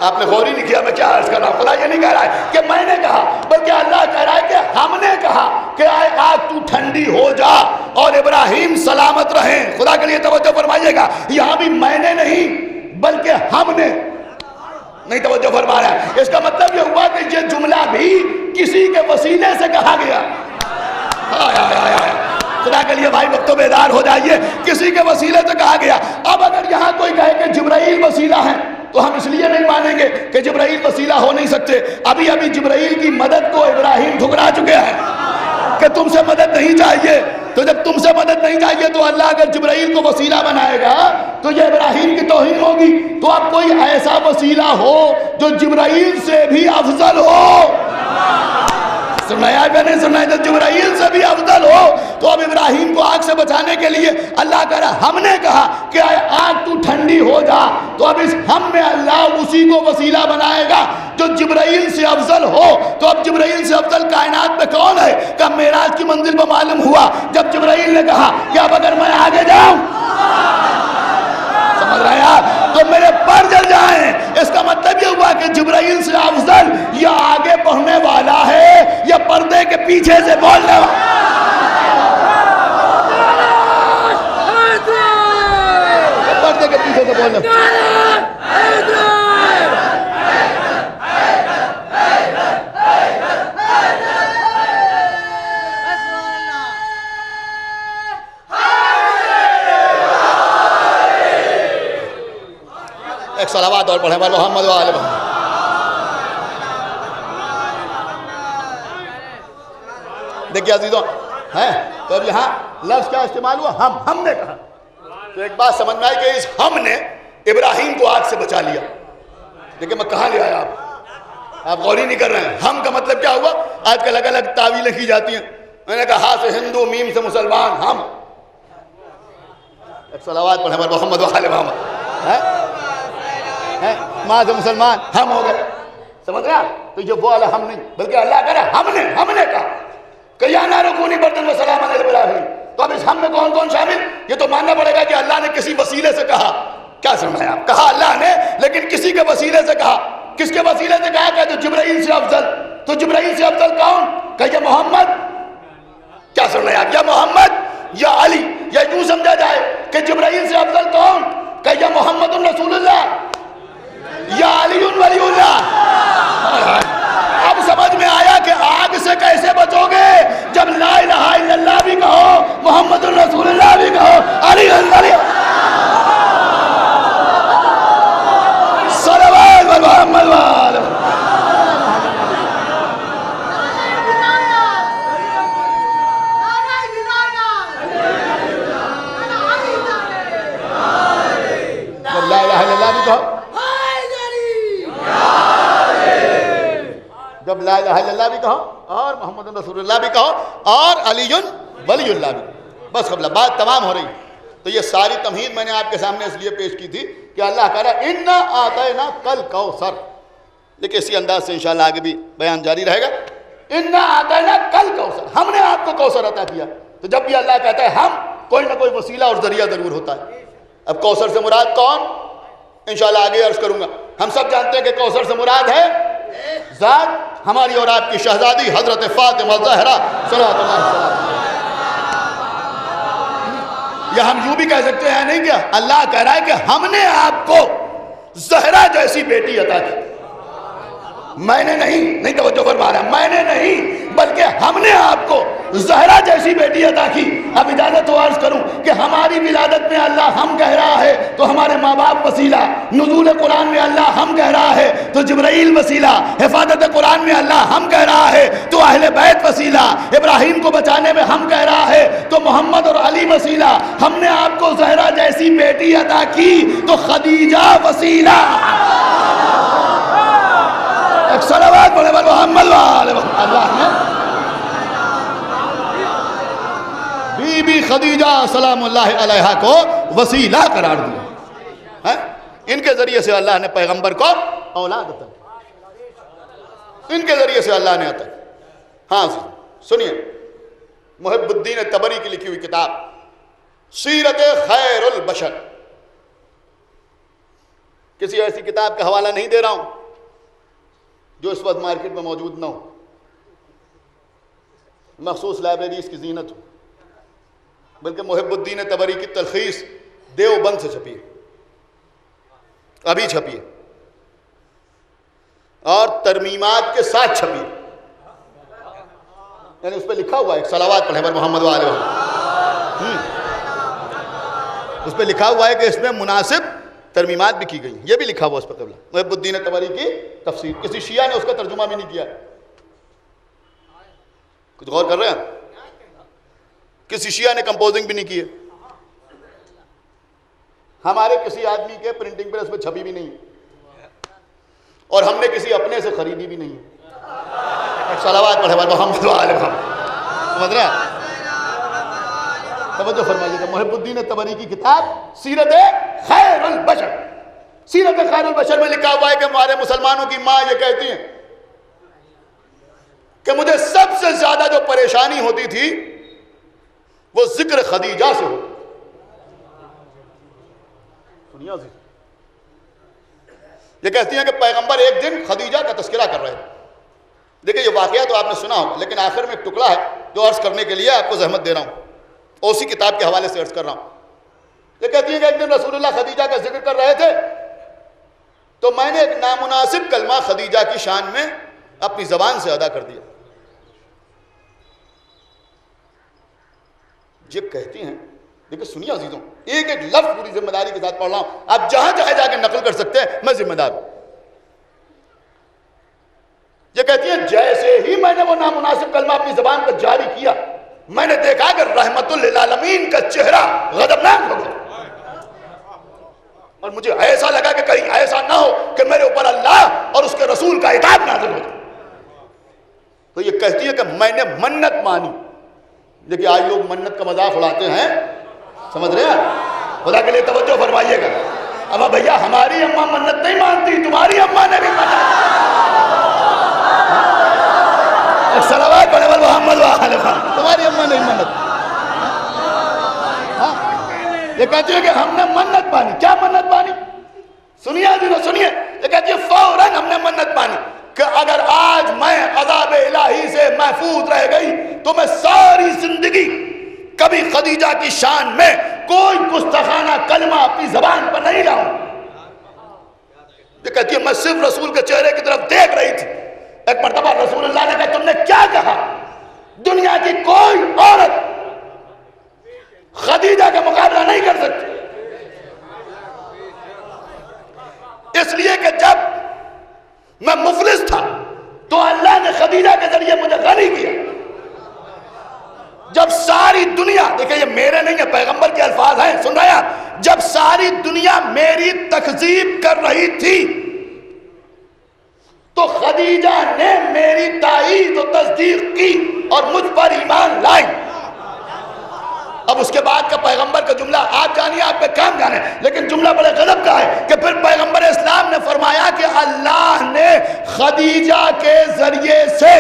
آپ نے غور ہی نہیں کیا میں کیا عرض کر رہا ہوں. خدا یہ نہیں کہہ رہا ہے کہ میں نے کہا، بلکہ اللہ کہہ رہا ہے کہ ہم نے کہا کہ آگ تو ٹھنڈی ہو جا اور ابراہیم سلامت رہیں. خدا کے لیے توجہ فرمائیے گا، یہاں بھی میں نے نہیں بلکہ ہم نے نہیں توجہ فرما رہا ہے. اس کا مطلب یہ ہوا کہ یہ جملہ بھی کسی کے وسیلے سے کہا گیا. خدا کے لیے بھائی وقتوں بیدار ہو جائیے، کسی کے وسیلے سے کہا گیا. اب اگر یہاں کوئی کہے کہ جبرائیل وسیلہ ہے تو ہم اس لیے نہیں مانیں گے کہ جبرائیل وسیلہ ہو نہیں سکتے. ابھی جبرائیل کی مدد کو ابراہیم ٹھکرا چکے ہیں کہ تم سے مدد نہیں چاہیے. تو جب تم سے مدد نہیں چاہیے تو اللہ اگر جبرائیل کو وسیلہ بنائے گا تو یہ ابراہیم کی توہین ہوگی. تو اب کوئی ایسا وسیلہ ہو جو جبرائیل سے بھی افضل ہو. سنایا کہ نہیں سنایا؟ جب جبرائیل سے بھی افضل ہو تو اب ابراہیم کو آگ سے بچانے کے لیے اللہ کہہ رہا ہم نے کہا کہ آگ تو ٹھنڈی ہو جا. تو اب اس ہم میں اللہ اسی کو وسیلہ بنائے گا جو جبرائیل سے افضل ہو. تو اب جبرائیل سے افضل کائنات میں کون ہے؟ کہ معراج کی منزل پر معلوم ہوا جب جبرائیل نے کہا کہ اب اگر میں آگے جاؤں، سمجھ رہے ہیں، تو میرے پر جل جائیں. اس کا مطلب یہ ہوا کہ جبرائیل سے افضل یا آگے بڑھنے والا ہے یا پردے کے پیچھے سے بولنے والا. پردے کے پیچھے سے بولنے والا. ایک صلوات اور پڑھیں محمد وآل محمد. دیکھیے عزیزوں، تو اب یہاں لفظ کیا استعمال ہوا؟ ہم نے کہا. تو ایک بات سمجھ میں آئی کہ اس ہم نے ابراہیم کو آگ سے بچا لیا. دیکھیں میں کہاں لے آیا آپ غور ہی نہیں کر رہے ہیں. ہم کا مطلب کیا ہوا؟ آج کل الگ الگ تعویلیں کی جاتی ہیں. میں نے کہا ہاں سے ہندو، میم سے مسلمان. ہم ایک صلوات پڑھیں محمد وآل محمد. ماں سے مسلمان ہم ہو گئے. سمجھ رہا؟ تو یہ وہ اللہ ہم نہیں بلکہ اللہ کہہ رہا ہم نے کہا کہ یا نار کونی بردن وسلام علی ابراہیم. تو اب اس ہم میں کون کون شامل؟ یہ تو ماننا پڑے گا کہ اللہ نے کسی وسیلے سے کہا. کیا سمجھا آپ؟ کہا اللہ نے لیکن کسی کے وسیلے سے کہا. کس کے وسیلے سے کہا؟ کہ جبرائیل سے افضل. تو جبرائیل سے افضل کون؟ کہ یہ محمد. کیا سمجھا آپ؟ یا محمد یا علی. یا یوں سمجھا جائے کہ جبرائیل سے افضل کون؟ کہ یہ محمد رسول اللہ یا علی ولی اللہ. اب سمجھ میں آیا کہ آگ سے کیسے بچو گے جب لا الہ الا اللہ بھی کہو، محمد رسول اللہ بھی کہو، علی علی صلوات محمد وآل محمد. لا الہ الا اللہ بھی کہو اور محمد رسول اللہ بھی کہو اور علی ولی اللہ بھی. بس قبلہ بات تمام ہو رہی. تو یہ ساری تمہید میں نے آپ کے سامنے اس لیے پیش کی تھی کہ اللہ کہہ رہا ہے انا اعطینا کل کوثر. لیکن اسی انداز سے انشاءاللہ آگے بھی بیان جاری رہے گا. انا اعطینا کل کوثر, ہم نے آپ کو کوثر عطا کیا. تو جب بھی اللہ کہتا ہے ہم, کوئی نہ کوئی وسیلہ اور ذریعہ ضرور ہوتا ہے. اب کوثر سے مراد کون, انشاءاللہ آگے عرض کروں گا. ہم سب جانتے ہیں کہ کوثر سے مراد ہے ذات ہماری اور آپ کی شہزادی حضرت فاطمہ زہرا صلوات اللہ علیہ. یا ہم یوں بھی کہہ سکتے ہیں نہیں کیا, اللہ کہہ رہا ہے کہ ہم نے آپ کو زہرا جیسی بیٹی عطا کی. میں نے نہیں توجہ فرما رہا, میں نے نہیں بلکہ ہم نے آپ کو زہرا جیسی بیٹی عطا کی. اب اجازت ہو عرض کروں کہ ہماری ولادت میں اللہ ہم کہہ رہا ہے تو ہمارے ماں باپ وسیلہ, نزول قرآن میں اللہ ہم کہہ رہا ہے تو جبرائیل وسیلہ, حفاظت قرآن میں اللہ ہم کہہ رہا ہے تو اہل بیت وسیلہ, ابراہیم کو بچانے میں ہم کہہ رہا ہے تو محمد اور علی وسیلہ. ہم نے آپ کو زہرا جیسی بیٹی عطا کی تو خدیجہ وسیلہ. ایک صلوات پڑھے محمد اللہ نے بی بی خدیجہ سلام اللہ علیہا کو وسیلہ قرار دیا. ان کے ذریعے سے اللہ نے پیغمبر کو اولاد عطا, ان کے ذریعے سے اللہ نے عطا. ہاں سنیے, محب الدین تبری کی لکھی ہوئی کتاب سیرت خیر البشر, کسی ایسی کتاب کا حوالہ نہیں دے رہا ہوں جو اس وقت مارکیٹ میں موجود نہ ہو, مخصوص لائبریریز کی زینت ہو, بلکہ محب الدین تبری کی تلخیص دیوبند سے چھپی ہے, ابھی چھپی ہے, اور ترمیمات کے ساتھ چھپی ہے. یعنی اس پہ لکھا ہوا ہے, ایک صلوات پڑھے محمد والے, اس پہ لکھا ہوا ہے کہ اس میں مناسب ترمیمات بھی کی گئی. یہ بھی لکھا ہوا اس پر قبلہ محب الدین تبری کی تفسیر. کسی شیعہ نے اس کا ترجمہ بھی نہیں کیا. کچھ غور کر رہے ہیں, کسی شیعہ نے کمپوزنگ بھی نہیں کی ہے. ہمارے کسی آدمی کے پرنٹنگ پر اس میں چھپی بھی نہیں, اور ہم نے کسی اپنے سے خریدی بھی نہیں. صلوات پڑھے محمد والے محمد. سمجھ رہے ہیں, توجہ فرمائیے گا. محب الدین تبری کی کتاب سیرت خیر البشر, سیرت خیر البشر میں لکھا ہوا ہے کہ ہمارے مسلمانوں کی ماں یہ کہتی ہیں کہ مجھے سب سے زیادہ جو پریشانی ہوتی تھی وہ ذکر خدیجہ سے ہوتی. دنیا سے یہ کہتی ہیں کہ پیغمبر ایک دن خدیجہ کا تذکرہ کر رہے تھے. دیکھیں یہ واقعہ تو آپ نے سنا ہوگا, لیکن آخر میں ایک ٹکڑا ہے جو عرض کرنے کے لیے آپ کو زحمت دے رہا ہوں, اسی کتاب کے حوالے سے عرض کر رہا ہوں. یہ کہتی ہیں کہ ایک دن رسول اللہ خدیجہ کا ذکر کر رہے تھے تو میں نے ایک نامناسب کلمہ خدیجہ کی شان میں اپنی زبان سے ادا کر دیا. یہ کہتی ہیں, دیکھیں سنیے عزیزوں, ایک ایک لفظ پوری ذمہ داری کے ساتھ پڑھ رہا ہوں, آپ جہاں جہاں جا کے نقل کر سکتے ہیں, میں ذمہ دار ہوں. یہ کہتی ہیں جیسے ہی میں نے وہ نامناسب کلمہ اپنی زبان پر جاری کیا, میں نے دیکھا کہ رحمت للعالمین کا چہرہ غضبناک ہو گیا, اور مجھے ایسا لگا کہ کہیں ایسا نہ ہو کہ میرے اوپر اللہ اور اس کے رسول کا عتاب نازل ہو جائے. تو یہ کہتی ہے کہ میں نے منت مانی. دیکھیں آج لوگ منت کا مذاق اڑاتے ہیں, سمجھ رہے ہیں, خدا کے لیے توجہ فرمائیے گا. اب بھیا ہماری اماں منت نہیں مانتی, تمہاری اماں نے بھی منت. صلوات پڑھے محمد والے محمد. تمہاری اماں نے بھی منت. یہ کہتی ہے کہ ہم نے منت مانی. کیا منت مانی؟ سنیے عزیزو سنیے, یہ کہتی ہے فوراً ہم نے منت مانی کہ اگر آج میں عذاب الہی سے محفوظ رہ گئی تو میں ساری زندگی کبھی خدیجہ کی شان میں کوئی گستاخانہ کلمہ اپنی زبان پر نہیں لاؤں. یہ کہتی ہے میں صرف رسول کے چہرے کی طرف دیکھ رہی تھی. ایک مرتبہ رسول اللہ نے کہا تم نے کیا کہا؟ دنیا کی کوئی عورت خدیجہ کا مقابلہ نہیں کر سکتی. اس لیے کہ جب میں مفلس تھا تو اللہ نے خدیجہ کے ذریعے مجھے غنی کیا. جب ساری دنیا, دیکھیں یہ میرے نہیں ہے, پیغمبر کے الفاظ ہیں, سن رہے ہیں, جب ساری دنیا میری تکذیب کر رہی تھی تو خدیجہ نے میری تائید و تصدیق کی اور مجھ پر ایمان لائی۔ اب اس کے بعد کا پیغمبر کا جملہ آپ جانیے، آپ پہ کام جانے، لیکن جملہ بڑے غضب کا ہے کہ پھر پیغمبر اسلام نے فرمایا کہ اللہ نے خدیجہ کے ذریعے سے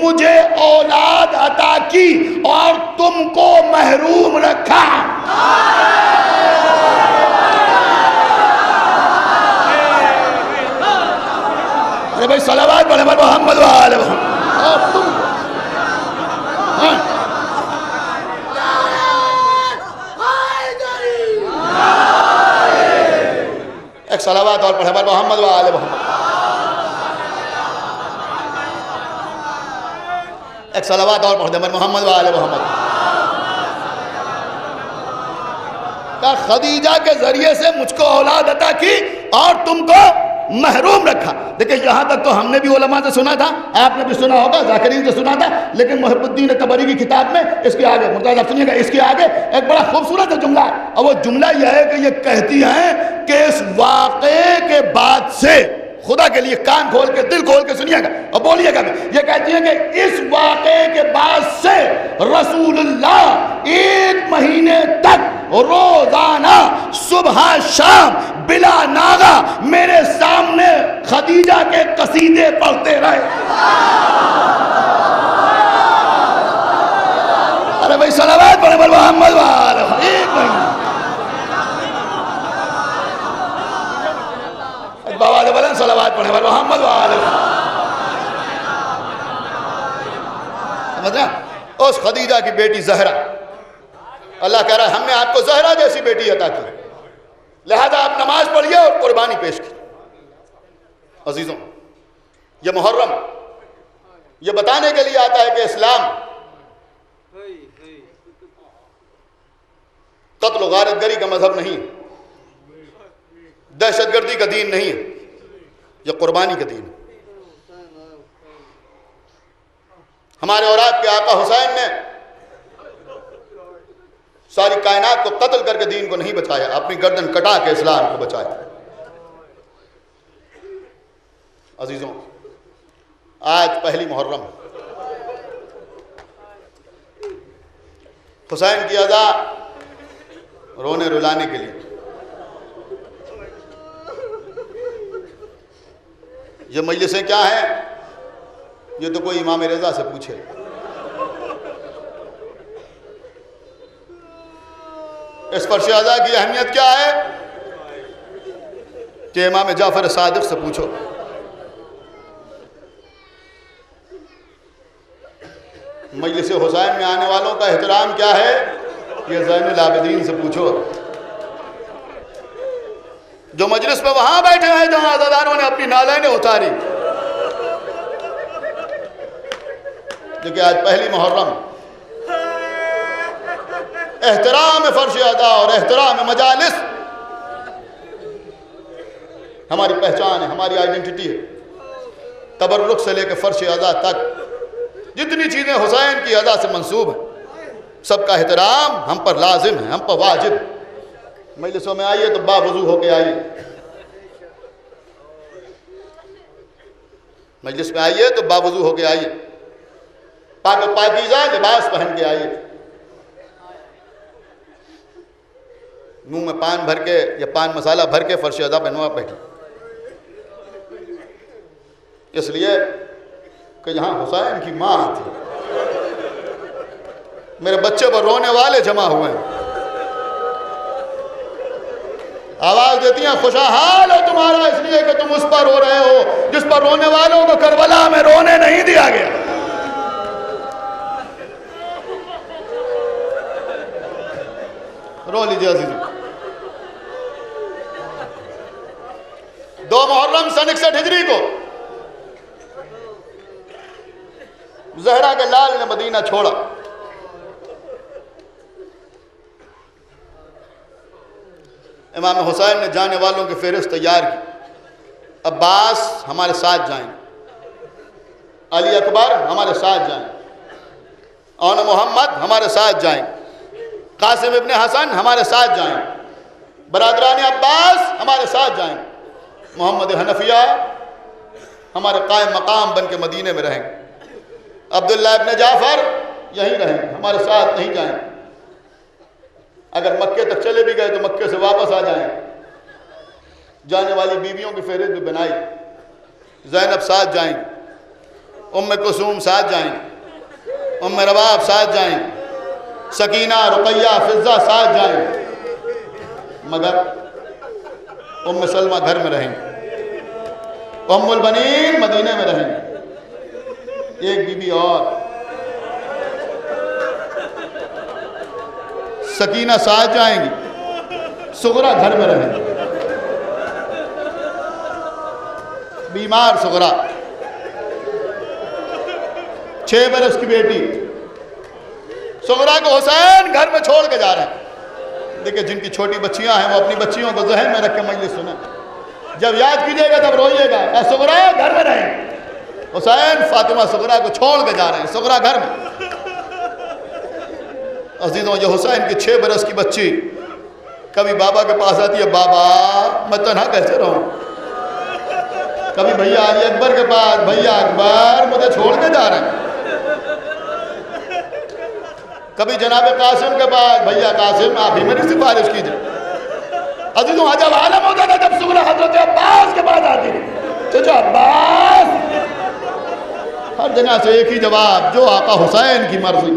مجھے اولاد عطا کی اور تم کو محروم رکھا۔ ارے بھائی صلوات پڑھیں محمد و آل محمد۔ اور تم ایک صلوات اور پڑھیں محمد و آل محمد۔ ایک صلوات اور پڑھ دیں محمد و آل محمد۔ کہ خدیجہ کے ذریعے سے مجھ کو اولاد عطا کی اور تم کو محروم رکھا۔ دیکھیں یہاں تک تو ہم نے بھی علماء سے سنا تھا، آپ نے بھی سنا ہوگا، ذاکرین سے سنا تھا، لیکن محب الدین تبری کی کتاب میں اس کے آگے مرتضیٰ آپ سنیے گا، اس کے آگے ایک بڑا خوبصورت جملہ ہے، اور وہ جملہ یہ ہے کہ یہ کہتی ہیں کہ اس واقعے کے بعد سے، خدا کے لیے کان کھول کے دل کھول کے سنیے گا اور بولیے گا، یہ کہتی ہیں کہ اس واقعے کے بعد سے رسول اللہ 1 مہینے تک روزانہ صبح شام بلا ناغہ میرے سامنے خدیجہ کے قصیدے پڑھتے رہے۔ ارے بھائی صلوات پڑھیں محمد و آل محمد۔ 1 مہینے بابا بلند صلوات پڑھیں محمد و آل محمد۔ سمجھ رہے ہیں؟ اس خدیجہ کی بیٹی زہرا، اللہ کہہ رہا ہے ہم نے آپ کو زہرا جیسی بیٹی عطا کی، لہذا آپ نماز پڑھیے اور قربانی پیش کی۔ عزیزوں، یہ محرم یہ بتانے کے لیے آتا ہے کہ اسلام قتل و غارت گری کا مذہب نہیں، دہشت گردی کا دین نہیں ہے، یہ قربانی کا دین ہے۔ ہمارے اور آپ کے آقا حسین نے ساری کائنات کو قتل کر کے دین کو نہیں بچایا، اپنی گردن کٹا کے اسلام کو بچایا۔ عزیزوں، آج پہلی محرم، حسین کی ادا رونے رلانے کے لیے، یہ مجلسیں کیا ہیں؟ یہ تو کوئی امام رضا سے پوچھے۔ اس فرش اعضاء کی اہمیت کیا ہے کہ امام جعفر صادق سے پوچھو۔ مجلس حسین میں آنے والوں کا احترام کیا ہے، یہ زین العابدین سے پوچھو۔ جو مجلس میں وہاں بیٹھے ہیں جہاں عزاداروں نے اپنی نالینیں اتاری، لیکن آج پہلی محرم، احترام فرش ادا اور احترام مجالس ہماری پہچان ہے، ہماری آئیڈینٹی ہے۔ تبرک سے لے کے فرش ادا تک جتنی چیزیں حسین کی ادا سے منسوب ہیں، سب کا احترام ہم پر لازم ہے، ہم پر واجب ہے۔ مجلسوں میں آئیے تو باوضو ہو کے آئیے، مجلس میں آئیے تو باوضو ہو کے آئیے، پاک و پاکیزہ لباس پہن کے آئیے، منہ میں پان بھر کے یا پان مسالہ بھر کے فرش ادا پہ نہ بیٹھے، اس لیے کہ یہاں حسین کی ماں تھی، میرے بچے پر رونے والے جمع ہوئے ہیں، آواز دیتی ہیں خوشحال ہو تمہارا اس لیے کہ تم اس پر رو رہے ہو جس پر رونے والوں کو کربلا میں رونے نہیں دیا گیا۔ رو لیجیے عزیزوں۔ 2 محرم سن 61 ہجری کو زہرا کے لال نے مدینہ چھوڑا، امام حسین نے جانے والوں کی فہرست تیار کی، عباس ہمارے ساتھ جائیں، علی اکبر ہمارے ساتھ جائیں، اور محمد ہمارے ساتھ جائیں، قاسم ابن حسن ہمارے ساتھ جائیں، برادران عباس ہمارے ساتھ جائیں، محمد حنفیہ ہمارے قائم مقام بن کے مدینے میں رہیں گے۔ عبداللہ ابن جعفر یہیں رہیں گے، ہمارے ساتھ نہیں جائیں۔ اگر مکے تک چلے بھی گئے تو مکے سے واپس آ جائیں۔ جانے والی بیویوں کی فہرست بھی بنائی، زینب ساتھ جائیں، ام کلثوم ساتھ جائیں، ام رباب ساتھ جائیں، سکینہ، رقیہ، فضہ ساتھ جائیں، مگر ام سلمہ گھر میں رہیں، ام البنین مدینے میں رہیں، ایک بی بی اور سکینہ ساتھ جائیں گی، سغرا گھر میں رہیں، بیمار سغرا، 6 برس کی بیٹی سغرا کو حسین گھر میں چھوڑ کے جا رہے ہیں۔ دیکھیں جن کی چھوٹی بچیاں ہیں وہ اپنی بچیوں کو ذہن میں رکھ کے مجلس سنیں، جب یاد کیجئے گا تب روئیے گا۔ اے سغرا گھر میں رہیں، حسین فاطمہ سغرا کو چھوڑ کے جا رہے ہیں، سغرا گھر میں۔ عزیزوں یہ حسین کی 6 برس کی بچی کبھی بابا کے پاس آتی ہے، بابا میں تنہا کیسے رہوں، کبھی بھیا علی اکبر کے پاس، بھیا اکبر مجھے چھوڑ کے جا رہے ہیں، کبھی جناب قاسم کے پاس، بھیا قاسم آپ ہی میری سفارش کیجئے۔ عزیزوں عجب عالم ہوتا تھا جب سغرا حضرت عباس کے پاس آتی، چچا عباس، ہر جگہ سے ایک ہی جواب، جو آقا حسین کی مرضی۔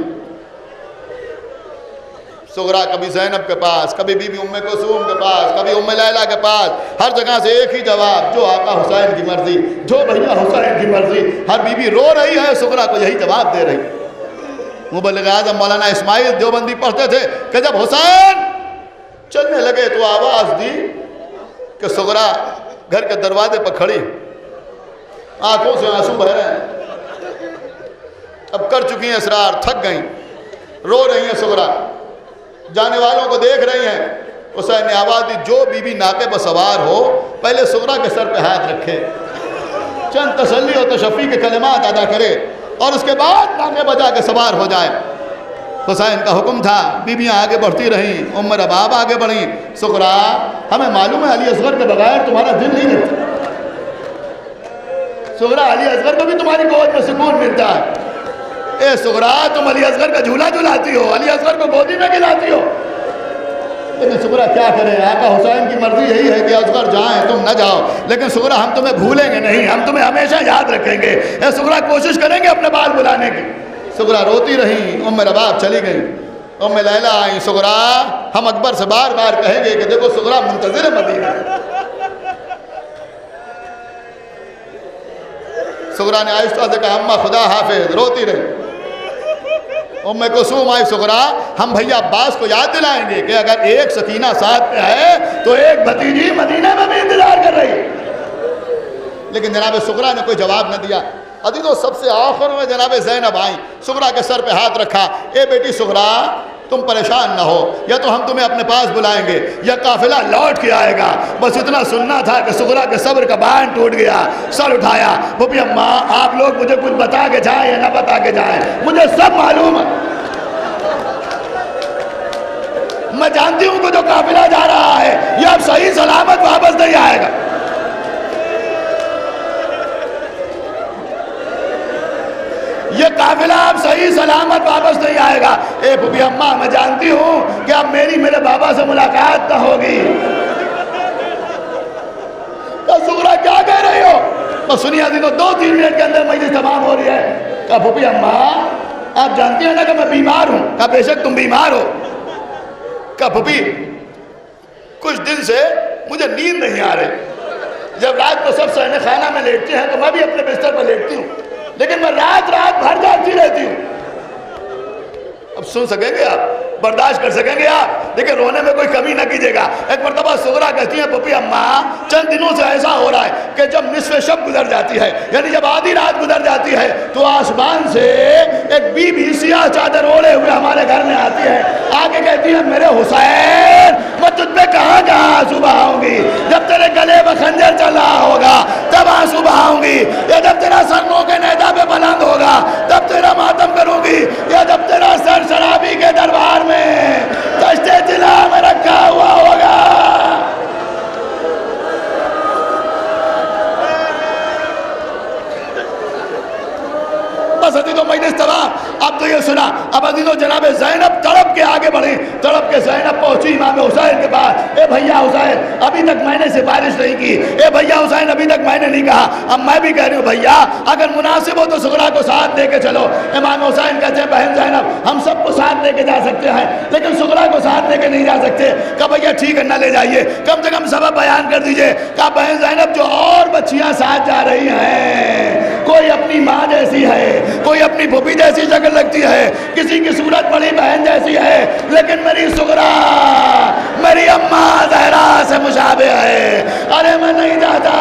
سغرا کبھی زینب کے پاس، کبھی بی بی ام کلثوم کے پاس، کبھی ام لیلہ کے پاس، ہر جگہ سے ایک ہی جواب، جو آقا حسین کی مرضی، جو بھیا حسین کی مرضی۔ ہر بی بی رو رہی ہے، سغرا کو یہی جواب دے رہی۔ مبلغ اعظم مولانا اسماعیل دیوبندی پڑھتے تھے کہ جب حسین چلنے لگے تو آواز دی کہ سغرا گھر کے دروازے پر کھڑی، آنکھوں سے آنسو بہہ رہے ہیں، اب کر چکی ہیں اسرار، تھک گئیں، رو رہی ہیں سغرا، جانے والوں کو دیکھ رہی ہیں۔ حسین نے آواز دی جو بی بی ناقے پر سوار ہو پہلے سغرا کے سر پہ ہاتھ رکھے، چند تسلی و تشفی کے کلمات ادا کرے اور اس کے بعد ناقے بجا کے سوار ہو جائے۔ حسین کا حکم تھا، بیویاں آگے بڑھتی رہیں، ام رباب آگے بڑھیں۔ سغرا ہمیں معلوم ہے علی اصغر کے بغیر تمہارا دل نہیں لگتا، سغرا علی اصغر کو بھی تمہاری گود میں سکون ملتا ہے۔ اے سغرا تم علی اصغر کا جھولا جھلاتی ہو، علی اصغر کو گودی میں گلاتی ہو، لیکن سغرا کیا کرے، آقا حسین کی مرضی یہی ہے کہ اصغر جائیں تم نہ جاؤ، لیکن سغرا ہم تمہیں بھولیں گے نہیں، ہم تمہیں ہمیشہ یاد رکھیں گے۔ اے سغرا کوشش کریں گے اپنے بال بلانے کی۔ سغرا روتی رہیں، ام رباب چلی گئیں، ام لیلہ آئیں۔ سغرا ہم اکبر سے بار بار کہیں گے کہ دیکھو سغرا منتظر مدینہ۔ سغرا نے آہستہ سے کہا اماں خدا حافظ، روتی رہی۔ ام کلثوم آئی، سغرا ہم بھیا عباس کو یاد دلائیں گے کہ اگر ایک سکینہ ساتھ پہ ہے تو ایک بھتیجی مدینہ میں بھی انتظار کر رہی ہے، لیکن جناب سغرا نے کوئی جواب نہ دیا۔ عزیزوں سب سے آخر میں جناب زینب آئیں، سغرا کے سر پہ ہاتھ رکھا، اے بیٹی سغرا تم پریشان نہ ہو، یا تو ہم تمہیں اپنے پاس بلائیں گے یا قافلہ لوٹ کے آئے گا، بس اتنا سننا تھا کہ سغرا کے صبر کا بان ٹوٹ گیا، سر اٹھایا، پھوپھی اماں آپ لوگ مجھے کچھ بتا کے جائیں یا نہ بتا کے جائیں، مجھے سب معلوم ہے، میں جانتی ہوں کہ جو قافلہ جا رہا ہے یہ اب صحیح سلامت واپس نہیں آئے گا۔ یہ قافلہ اب صحیح سلامت واپس نہیں آئے گا۔ اے پھوپھی اماں میں جانتی ہوں کہ اب میری میرے بابا سے ملاقات نہ ہوگی۔ تو سغرا کیا کہہ رہی ہو؟ تو سنیے عزیزوں 2-3 منٹ کے اندر مجلس تمام ہو رہی ہے۔ کہا پھوپھی اماں آپ جانتی ہیں نا کہ میں بیمار ہوں؟ کہا بے شک تم بیمار ہو۔ کہا پھوپھی کچھ دن سے مجھے نیند نہیں آ رہی، جب رات کو سب صحن خانہ میں لیٹتے ہیں تو میں بھی اپنے بستر پر لیٹتی ہوں، لیکن میں رات بھر جاگتی رہتی ہوں۔ اب سن سکیں گے آپ، برداشت کر سکیں گے آپ، لیکن رونے میں کوئی کمی نہ کیجیے گا۔ ایک مرتبہ سغرا کہتی ہیں پھوپھی اماں چند دنوں سے ایسا ہو رہا ہے کہ جب نصف شب گزر جاتی ہے، یعنی جب آدھی رات گزر جاتی ہے تو آسمان سے ایک بی بی سیاہ چادر اوڑے ہوئے ہمارے گھر میں آتی ہے، آگے کہتی ہے میرے حسین میں تجھ پہ کہاں آنسو بہاؤں گی، جب تیرے گلے میں خنجر چل رہا ہوگا تب آنسو بہاؤں گی، یا جب تیرا سر نو کے نیزہ پہ بلند ہوگا تب تیرا ماتم کروں گی، یا جب تیرا سر شرابی کے دربار میں دشت طلا میں رکھا ہوا ہوگا۔ زینب تڑپ کے آگے بڑھی، تڑپ کے زینب پہنچی امام حسین کے پاس، اے بھیا حسین ابھی تک میں نے سفارش نہیں کی، اے بھیا حسین ابھی تک میں نے نہیں کہا، اب میں بھی کہہ رہی ہوں بھیا اگر مناسب ہو تو سغرا کو ساتھ لے کے چلو۔ امام حسین کہتے ہیں بہن زینب ہم سب کو ساتھ لے کے جا سکتے ہیں لیکن سغرا کو ساتھ لے کے نہیں جا سکتے۔ کہا بھیا ٹھیک ہے نہ لے جائیے، کم سے کم سبب بیان کر دیجئے۔ کہا بہن زینب جو اور بچیاں ساتھ جا رہی ہیں کوئی اپنی ماں جیسی ہے، کوئی اپنی پھوپھی جیسی شکل لگتی ہے، کسی کی صورت بڑی بہن جیسی ہے، لیکن میری سغرا میری اماں زہرا سے مشابہ ہے۔ ارے میں نہیں جاتا،